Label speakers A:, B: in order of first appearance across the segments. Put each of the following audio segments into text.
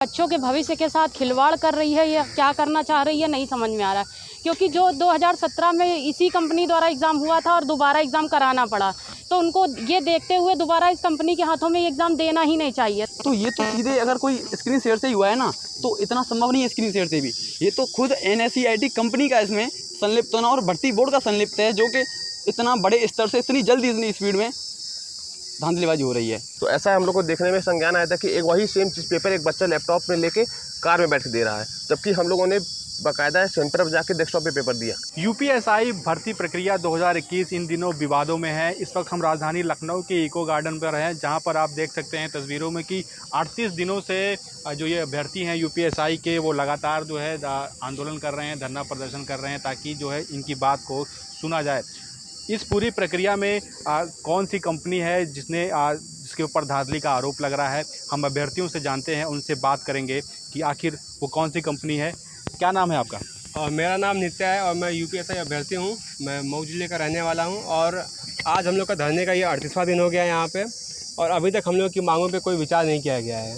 A: बच्चों के भविष्य के साथ खिलवाड़ कर रही है या क्या करना चाह रही है नहीं समझ में आ रहा है, क्योंकि जो 2017 में इसी कंपनी द्वारा एग्ज़ाम हुआ था और दोबारा एग्ज़ाम कराना पड़ा, तो उनको ये देखते हुए दोबारा इस कंपनी के हाथों में एग्ज़ाम देना ही नहीं चाहिए।
B: तो ये तो सीधे अगर कोई स्क्रीन शेयर से ही हुआ है ना, तो इतना संभव नहीं है स्क्रीन शेयर से भी। ये तो खुद NSEIT कंपनी का इसमें संलिप्त होना और भर्ती बोर्ड का संलिप्त है, जो कि इतना बड़े स्तर से इतनी जल्दी इतनी स्पीड में धांधलीबाजी हो रही है।
C: तो ऐसा हम लोग को देखने में संज्ञान आया था कि एक वही सेम चीज़ पेपर एक बच्चा लैपटॉप में लेके कार में बैठ के दे रहा है, जबकि हम लोगों ने बाकायदा सेंटर पर जाके डेस्कटॉप पे पेपर दिया।
D: UPSI भर्ती प्रक्रिया 2021 इन दिनों विवादों में है। इस वक्त हम राजधानी लखनऊ के इको गार्डन पर हैं, जहां पर आप देख सकते हैं तस्वीरों में कि 38 दिनों से जो ये अभ्यर्थी हैं UPSI के, वो लगातार जो है आंदोलन कर रहे हैं, धरना प्रदर्शन कर रहे हैं, ताकि जो है इनकी बात को सुना जाए। इस पूरी प्रक्रिया में कौन सी कंपनी है जिसके ऊपर धांधली का आरोप लग रहा है, हम अभ्यर्थियों से जानते हैं, उनसे बात करेंगे कि आखिर वो कौन सी कंपनी है। क्या नाम है आपका?
E: मेरा नाम नित्य है और मैं UPSI अभ्यर्थी हूँ। मैं मऊ जिले का रहने वाला हूँ और आज हम लोग का धरने का ये 38वां दिन हो गया है यहाँ पे, और अभी तक हम लोग की मांगों पे कोई विचार नहीं किया गया है।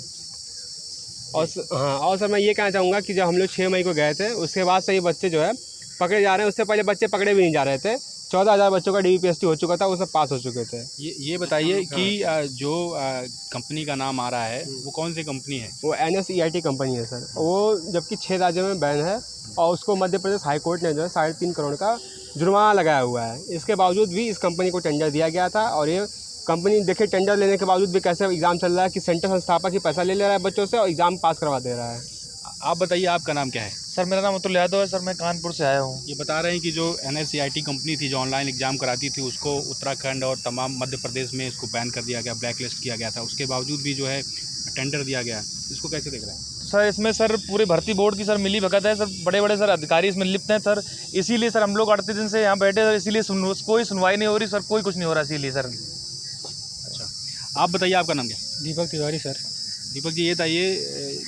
E: और सर मैं ये कहना चाहूँगा कि जब हम लोग 6 मई को गए थे, उसके बाद से ये बच्चे जो है पकड़े जा रहे हैं। उससे पहले बच्चे पकड़े भी नहीं जा रहे थे। 14,000 बच्चों का DVPST हो चुका था, वो सब पास हो चुके थे।
D: ये बताइए कि जो कंपनी का नाम आ रहा है वो कौन सी कंपनी है?
E: वो NSEIT कंपनी है सर। वो जबकि 6 राज्यों में बैन है और उसको मध्य प्रदेश हाई कोर्ट ने जो है 3.5 करोड़ का जुर्माना लगाया हुआ है। इसके बावजूद भी इस कंपनी को टेंडर दिया गया था, और ये कंपनी देखिए टेंडर लेने के बावजूद भी कैसे एग्ज़ाम चल रहा है कि सेंटर संस्थापक ही पैसा ले रहा है बच्चों से और एग्ज़ाम पास करवा दे रहा है।
D: आप बताइए, आपका नाम क्या है?
F: सर मेरा नाम अतुल यादव है सर, मैं कानपुर से आया हूँ।
D: ये बता रहे हैं कि जो NSEIT कंपनी थी जो ऑनलाइन एग्ज़ाम कराती थी, उसको उत्तराखंड और तमाम मध्य प्रदेश में इसको बैन कर दिया गया, ब्लैक लिस्ट किया गया था। उसके बावजूद भी जो है टेंडर दिया गया, इसको कैसे देख रहे हैं?
F: सर इसमें सर पूरे भर्ती बोर्ड की सर मिली भगत है सर, बड़े बड़े सर अधिकारी इसमें लिप्त हैं सर। इसीलिए सर हम लोग 38 दिन से यहाँ बैठे सर, इसीलिए कोई सुनवाई नहीं हो रही सर, कोई कुछ नहीं हो रहा इसीलिए सर।
D: अच्छा, आप बताइए, आपका नाम क्या?
G: दीपक तिवारी सर।
D: दीपक जी, ये बताइए,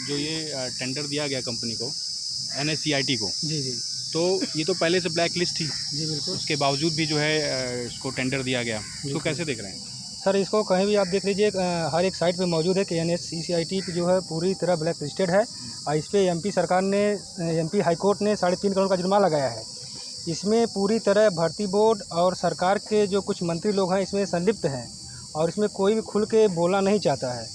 D: जो ये टेंडर दिया गया कंपनी को, NSEIT को,
G: जी जी
D: तो ये तो पहले से ब्लैक लिस्ट थी,
G: जी बिल्कुल।
D: उसके बावजूद भी जो है इसको टेंडर दिया गया, इसको कैसे देख रहे हैं?
G: सर इसको कहीं भी आप देख लीजिए, हर एक साइट पे मौजूद है कि NSEIT जो है पूरी तरह ब्लैक लिस्टेड है, और इस पर MP सरकार ने, MP हाई कोर्ट ने 3.5 करोड़ का जुर्माना लगाया है। इसमें पूरी तरह भर्ती बोर्ड और सरकार के जो कुछ मंत्री लोग हैं इसमें संलिप्त हैं, और इसमें कोई भी खुल के बोलना नहीं चाहता है।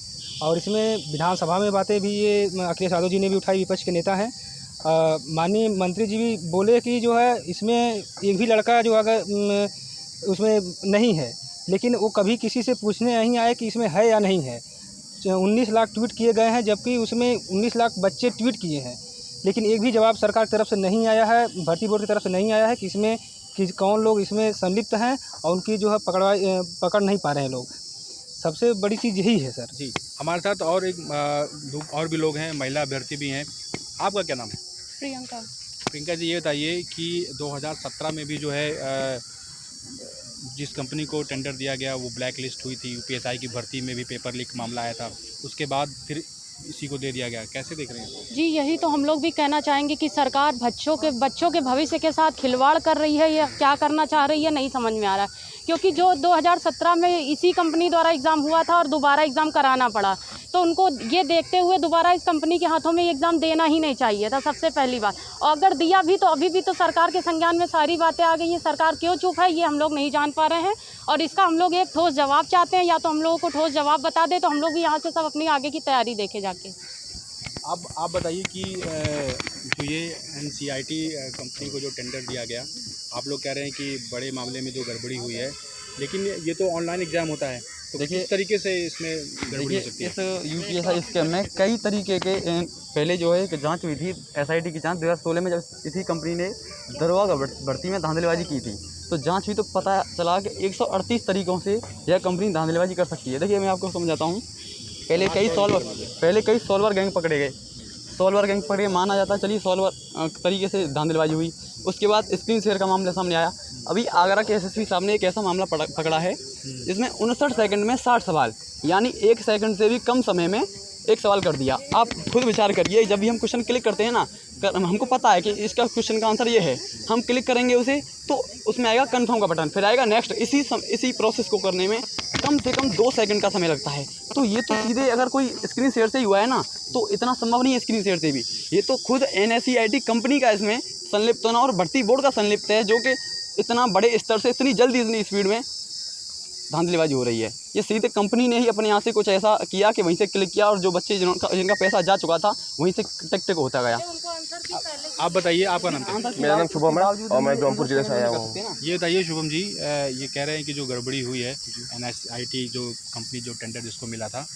G: और इसमें विधानसभा में बातें भी ये अखिलेश यादव जी ने भी उठाई, विपक्ष के नेता हैं। माननीय मंत्री जी भी बोले कि जो है इसमें एक भी लड़का जो अगर उसमें नहीं है, लेकिन वो कभी किसी से पूछने नहीं आए कि इसमें है या नहीं है। 19 लाख ट्वीट किए गए हैं, जबकि उसमें 19 लाख बच्चे ट्वीट किए हैं, लेकिन एक भी जवाब सरकार की तरफ से नहीं आया है, भर्ती बोर्ड की तरफ से नहीं आया है कि इसमें कौन लोग इसमें संलिप्त हैं, और उनकी जो है पकड़ नहीं पा रहे हैं लोग। सबसे बड़ी चीज़ यही है सर।
D: जी, हमारे साथ और भी लोग हैं, महिला अभ्यर्थी भी हैं। आपका क्या नाम है?
A: प्रियंका।
D: प्रियंका जी, ये बताइए कि 2017 में भी जो है जिस कंपनी को टेंडर दिया गया वो ब्लैक लिस्ट हुई थी, UPSI की भर्ती में भी पेपर लीक मामला आया था, उसके बाद फिर इसी को दे दिया गया, कैसे देख रहे हैं?
A: जी, यही तो हम लोग भी कहना चाहेंगे कि सरकार बच्चों के भविष्य के साथ खिलवाड़ कर रही है या क्या करना चाह रही है नहीं समझ में आ रहा है, क्योंकि जो 2017 में इसी कंपनी द्वारा एग्ज़ाम हुआ था और दोबारा एग्ज़ाम कराना पड़ा, तो उनको ये देखते हुए दोबारा इस कंपनी के हाथों में एग्ज़ाम देना ही नहीं चाहिए था, सबसे पहली बात। और अगर दिया भी तो अभी भी तो सरकार के संज्ञान में सारी बातें आ गई हैं। सरकार क्यों चुप है ये हम लोग नहीं जान पा रहे हैं, और इसका हम लोग एक ठोस जवाब चाहते हैं। या तो हम लोगों को ठोस जवाब बता दे तो हम लोग भी यहाँ से सब अपनी आगे की तैयारी देखे जाके।
D: अब आप बताइए कि जो ये NSEIT कंपनी को जो टेंडर दिया गया, आप लोग कह रहे हैं कि बड़े मामले में जो गड़बड़ी हुई है, लेकिन ये तो ऑनलाइन एग्ज़ाम होता है, तो
B: देखिए
D: किस तरीके से इसमें गड़बड़ी हो सकती है?
B: इस UPSI स्कैम में कई तरीके के पहले जो है एक जांच हुई थी, SIT की जांच 2016 में, जब इसी कंपनी ने दरोगा भर्ती में धांधलीबाजी की थी, तो जांच हुई तो पता चला कि 138 तरीक़ों से यह कंपनी धांधलीबाजी कर सकती है। देखिए मैं आपको समझाता हूँ। पहले कई सॉल्वर गैंग पकड़े गए, सॉल्वर गैंग पकड़े माना जाता है, चलिए सॉल्वर तरीके से धांधलीबाजी हुई। उसके बाद स्क्रीन शेयर का मामला सामने आया। अभी आगरा के SSP साहब ने एक ऐसा मामला पकड़ा है जिसमें 59 सेकंड में 60 सवाल, यानी 1 सेकंड से भी कम समय में एक सवाल कर दिया। आप खुद विचार करिए, जब भी हम क्वेश्चन क्लिक करते हैं ना, हमको पता है कि इसका क्वेश्चन का आंसर ये है, हम क्लिक करेंगे उसे तो उसमें आएगा कन्फर्म का बटन, फिर आएगा नेक्स्ट। इसी प्रोसेस को करने में कम से कम 2 सेकंड का समय लगता है। तो ये तो सीधे अगर कोई स्क्रीन शेयर से ही हुआ है ना, तो इतना संभव नहीं है स्क्रीन शेयर से भी। ये तो खुद NSEIT कंपनी का इसमें संलिप्त होना और भर्ती बोर्ड का संलिप्त है, जो कि इतना बड़े स्तर से इतनी जल्दी इतनी स्पीड में धांधलीबाजी हो रही है। ये सीधे कंपनी ने ही अपने यहाँ से कुछ ऐसा किया कि वहीं से क्लिक किया और जो बच्चे जिनका पैसा जा चुका था वहीं से टिक होता गया।
D: आप बताइए, आपका नाम क्या है?
C: मेरा नाम शुभम है और मैं जौनपुर जिले से आया हूँ।
D: ये बताइए शुभम जी, ये कह रहे हैं कि जो गड़बड़ी हुई है NSIT जो कंपनी जो टेंडर जिसको मिला था,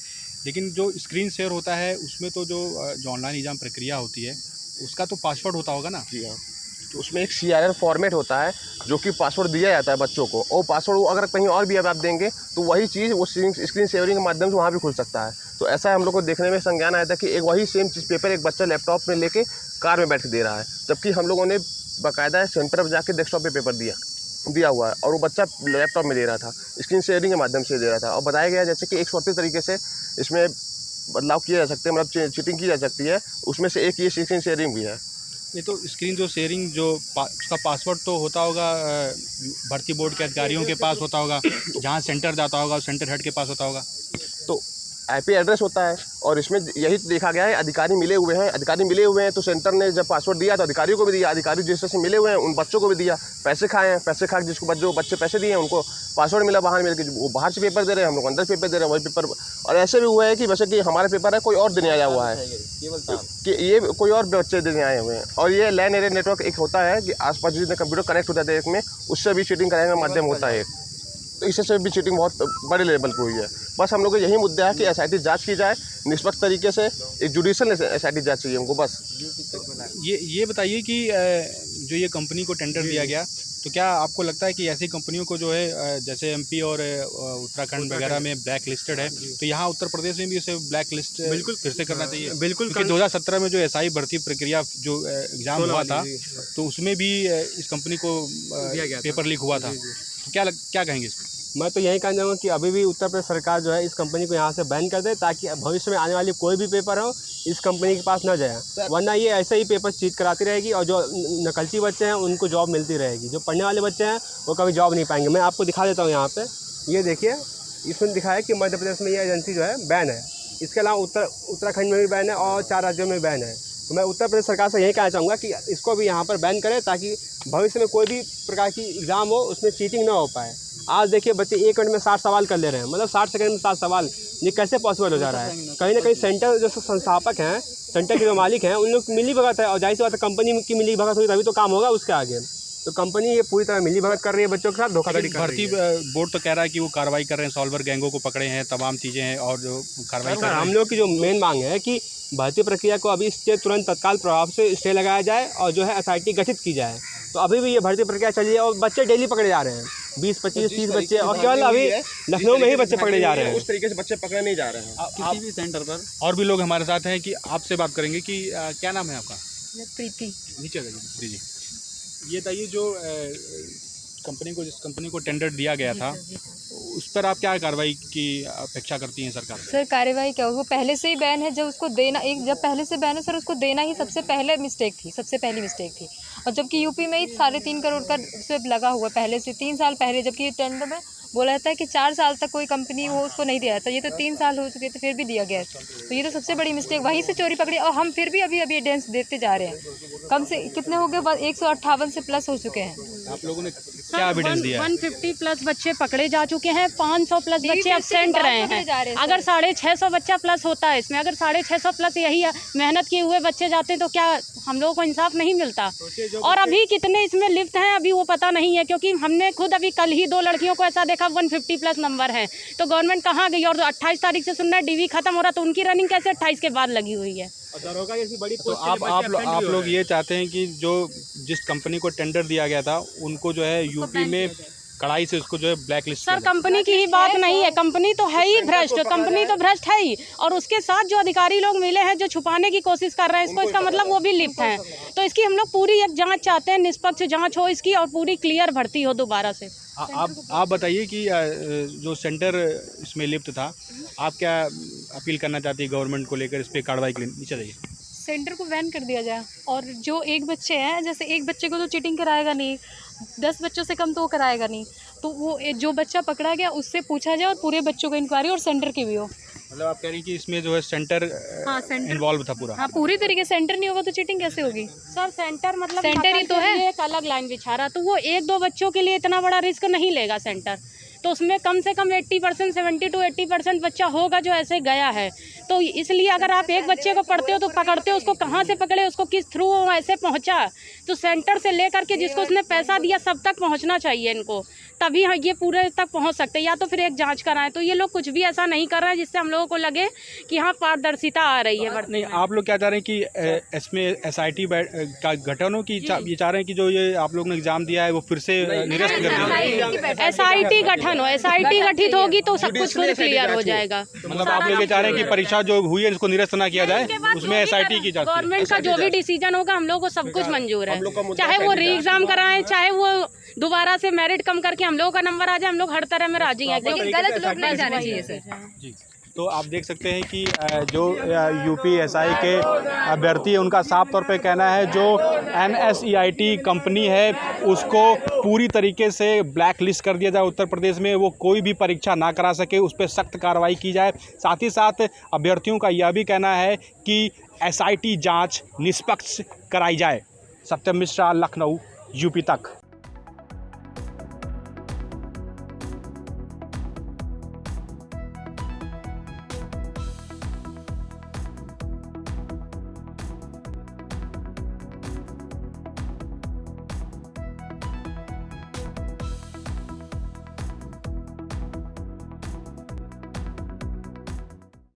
D: लेकिन जो स्क्रीन शेयर होता है उसमें तो जो ऑनलाइन एग्जाम प्रक्रिया होती है उसका तो पासवर्ड होता होगा ना?
C: जी हाँ, तो उसमें एक CRR फॉर्मेट होता है जो कि पासवर्ड दिया जाता है बच्चों को, और पासवर्ड अगर कहीं और भी अब आप देंगे तो वही चीज़ वो स्क्रीन शेयरिंग के माध्यम से वहाँ भी खुल सकता है। तो ऐसा हम लोग को देखने में संज्ञान आया था कि एक वही सेम चीज़ पेपर एक बच्चा लैपटॉप में लेके कार में बैठ के दे रहा है, जबकि हम लोगों ने बाकायदा सेंटर पर जाके डेस्कटॉप पे पेपर दिया हुआ है और वो बच्चा लैपटॉप में दे रहा था, स्क्रीन शेयरिंग के माध्यम से दे रहा था। और बताया गया जैसे कि 138 तरीके से इसमें बदलाव किए जा सकते हैं, मतलब चीटिंग की जा सकती है, उसमें से एक ये स्क्रीन शेयरिंग भी है।
D: ये तो स्क्रीन जो शेयरिंग जो उसका पासवर्ड तो होता होगा भर्ती बोर्ड के अधिकारियों के पास होता होगा, जहाँ सेंटर जाता होगा सेंटर हेड के पास होता होगा,
C: तो IP एड्रेस होता है और इसमें यही देखा गया है अधिकारी मिले हुए हैं तो सेंटर ने जब पासवर्ड दिया तो अधिकारियों को भी दिया, अधिकारी जिस तरह से मिले हुए हैं उन बच्चों को भी दिया, पैसे खा जिसको जो बच्चे पैसे दिए हैं उनको पासवर्ड मिला बाहर मिल के, वो बाहर से पेपर दे रहे हैं, हम लोग अंदर पेपर दे रहे हैं वही पेपर। और ऐसे भी हुआ है कि वैसे कि हमारा पेपर है कोई और देने आया हुआ है कि ये कोई और बच्चे देने आए हुए हैं। और ये लैन एरिया नेटवर्क एक होता है कि आसपास जितने कंप्यूटर कनेक्ट होता है एक में, उससे भी चीटिंग कराने का माध्यम होता है, तो इससे भी चीटिंग बहुत बड़े लेवल पर हुई है। बस हम लोग को यही मुद्दा है कि SIT जांच की जाए निष्पक्ष तरीके से, एक जुडिशियल SIT जांच चाहिए हमको बस।
D: ये बताइए कि जो ये कंपनी को टेंडर दिया गया, तो क्या आपको लगता है कि ऐसी कंपनियों को जो है जैसे MP और उत्तराखंड वगैरह में ब्लैक लिस्टेड है, तो यहाँ उत्तर प्रदेश में भी उसे ब्लैक लिस्ट बिल्कुल फिर से करना चाहिए? बिल्कुल, क्योंकि 2017 में जो SI भर्ती प्रक्रिया जो एग्ज़ाम हुआ था तो उसमें भी इस कंपनी को पेपर लीक हुआ था, तो क्या कहेंगे इस पर?
E: मैं तो यही कहना चाहूँगा कि अभी भी उत्तर प्रदेश सरकार जो है इस कंपनी को यहाँ से बैन कर दे, ताकि भविष्य में आने वाली कोई भी पेपर हो इस कंपनी के पास न जाए, वरना ये ऐसे ही पेपर चीट कराती रहेगी और जो नकलची बच्चे हैं उनको जॉब मिलती रहेगी, जो पढ़ने वाले बच्चे हैं वो कभी जॉब नहीं पाएंगे। मैं आपको दिखा देता हूँ यहाँ पे, ये देखिए इसमें दिखाया कि मध्य प्रदेश में ये एजेंसी जो है बैन है, इसके अलावा उत्तराखंड में भी बैन है और 4 राज्यों में बैन है। तो मैं उत्तर प्रदेश सरकार से यही कहना चाहूँगा कि इसको भी यहाँ पर बैन करें, ताकि भविष्य में कोई भी प्रकार की एग्ज़ाम हो उसमें चीटिंग ना हो पाए। आज देखिए बच्चे 1 मिनट में 60 सवाल कर ले रहे हैं, मतलब 60 सेकंड में 60 सवाल, ये कैसे पॉसिबल हो जा रहा है? कहीं ना कहीं सेंटर जो संस्थापक हैं, सेंटर के जो मालिक हैं, उन लोग मिली भगत है, और जाहिर सी बात है कंपनी की मिली भगत हुई तभी तो काम होगा उसके आगे। तो कंपनी ये पूरी तरह मिली भगत कर रही है बच्चों के साथ, धोखाधड़ी कर रही है।
D: भर्ती बोर्ड तो कह रहा है कि वो कार्रवाई कर रहे हैं, सॉल्वर गैंगों को पकड़े हैं, तमाम चीज़ें हैं और जो कार्रवाई कर रहे हैं।
E: हम लोग की जो मेन मांग है कि भर्ती प्रक्रिया को अभी तुरंत तत्काल प्रभाव से स्टे लगाया जाए और जो है SIT गठित की जाए। तो अभी भी ये भर्ती प्रक्रिया चली है और बच्चे डेली पकड़े जा रहे हैं, 20, 25, 30 बच्चे, और केवल अभी लखनऊ में ही बच्चे पकड़े जा रहे हैं।
C: उस तरीके से बच्चे पकड़े नहीं जा रहे हैं
B: किसी भी सेंटर पर।
D: और भी लोग हमारे साथ हैं कि आपसे बात करेंगे कि क्या नाम है आपका?
A: प्रीति।
D: नीचे आ जाइए जी। ये बताइए जो जिस कंपनी को टेंडर दिया गया था उस पर आप क्या कार्रवाई की अपेक्षा करती हैं सरकार से?
H: सर कार्रवाई क्या, वो पहले से ही बैन है, जब उसको देना जब पहले से बैन है सर, उसको देना ही सबसे पहली मिस्टेक थी। और जबकि यूपी में ही 3.5 करोड़ का उसमें लगा हुआ पहले से 3 साल पहले, जबकि टेंडर में बोला जाता है कि 4 साल तक कोई कंपनी हो उसको नहीं दिया जाता, ये तो 3 साल हो चुके थे फिर भी दिया गया। तो ये तो सबसे बड़ी मिस्टेक, वहीं से चोरी पकड़ी और हम फिर भी अभी एविडेंस देते जा रहे हैं। कम से कितने हो गए, 158 से प्लस हो चुके हैं।
D: आप लोगों ने क्या एविडेंस दिया?
A: 150 प्लस बच्चे पकड़े जा चुके हैं, 500 प्लस बच्चे एब्सेंट रहे हैं। अगर 650 बच्चा प्लस होता है इसमें, अगर 650 प्लस यही मेहनत किए हुए बच्चे जाते तो क्या हम लोगों को इंसाफ नहीं मिलता? और अभी कितने इसमें लिप्त हैं अभी वो पता नहीं है, क्योंकि हमने खुद अभी कल ही 2 लड़कियों को ऐसा देखा 150 प्लस नंबर है, तो गवर्नमेंट कहाँ गई? और 28 तारीख से सुनना है DV खत्म हो रहा, तो उनकी रनिंग कैसे 28 के बाद लगी हुई है?
D: तो आप लोग ये चाहते हैं कि जो जिस कंपनी को टेंडर दिया गया था उनको जो है यूपी में कड़ाई से उसको जो है ब्लैक लिस्ट?
A: सर कंपनी की ही बात नहीं है, कंपनी तो है ही भ्रष्ट, कंपनी तो भ्रष्ट है ही, और उसके साथ जो अधिकारी लोग मिले हैं जो छुपाने की कोशिश कर रहे हैं इसको, इसका मतलब वो भी लिप्त हैं। तो इसकी हम लोग पूरी एक जांच चाहते हैं, निष्पक्ष जांच हो इसकी और पूरी क्लियर भर्ती हो दोबारा से।
D: आप बताइए कि जो सेंटर इसमें लिप्त था, आप क्या अपील करना चाहती है गवर्नमेंट को लेकर, इस पर कार्रवाई के लिए? नीचे जाइए।
I: सेंटर को बैन कर दिया जाए, और जो एक बच्चे हैं, जैसे एक बच्चे को तो चीटिंग कराएगा नहीं, 10 बच्चों से कम तो वो कराएगा नहीं, तो वो जो बच्चा पकड़ा गया उससे पूछा जाए और पूरे बच्चों को इंक्वायरी और सेंटर की भी हो।
D: मतलब आप कह रही हैं कि इसमें जो है सेंटर
I: हाँ, सेंटर
D: इन्वॉल्व था पूरा?
I: हाँ, पूरी तरीके सेंटर नहीं होगा तो चीटिंग कैसे होगी
A: सर? सेंटर मतलब
I: सेंटर ही तो है।
A: एक अलग लाइन बिछा रहा, तो वो 1-2 बच्चों के लिए इतना बड़ा रिस्क नहीं लेगा सेंटर, तो उसमें कम से कम 80%, 70 to 80% बच्चा होगा जो ऐसे गया है। तो इसलिए अगर आप एक बच्चे को पढ़ते हो तो पकड़ते हो, उसको कहाँ से पकड़े, उसको किस थ्रू वो ऐसे पहुँचा, तो सेंटर से लेकर के जिसको उसने पैसा दिया सब तक पहुँचना चाहिए इनको, तभी ये पूरे तक पहुँच सकते हैं। या तो फिर एक जांच कराएं। तो ये लोग कुछ भी ऐसा नहीं कर रहे हैं जिससे हम लोगों को लगे कि हाँ पारदर्शिता आ रही है।
D: नहीं, आप लोग क्या चाह रहे हैं कि इसमें SIT का गठन हो, कि ये चाह रहे हैं कि जो ये आप लोग ने एग्जाम दिया है वो फिर से निरस्त कर दिया?
A: SIT गठन हो, SIT गठित होगी तो सब कुछ खुद क्लियर हो जाएगा।
D: मतलब आप लोग ये चाह रहे हैं कि परीक्षा जो हुई है इसको निरस्त ना किया जाए, उसमें SIT की जांच?
A: गवर्नमेंट का जो भी डिसीजन होगा हम लोग को सब कुछ मंजूर है, चाहे वो री एग्जाम कराएं, चाहे वो दोबारा से मेरिट कम करके हम लोगों का नंबर आ जाए, हम लोग हर तरह में राजी हैं।
H: लेकिन गलत लोग नहीं जाने चाहिए सर।
D: जी, तो आप देख सकते हैं कि जो UPSI के अभ्यर्थी हैं उनका साफ तौर पे कहना है जो NSEIT कंपनी है उसको पूरी तरीके से ब्लैक लिस्ट कर दिया जाए उत्तर प्रदेश में, वो कोई भी परीक्षा ना करा सके, उस पर सख्त कार्रवाई की जाए। साथ ही साथ अभ्यर्थियों का यह भी कहना है कि SIT जांच निष्पक्ष कराई जाए। सत्यम मिश्रा, लखनऊ, UP तक।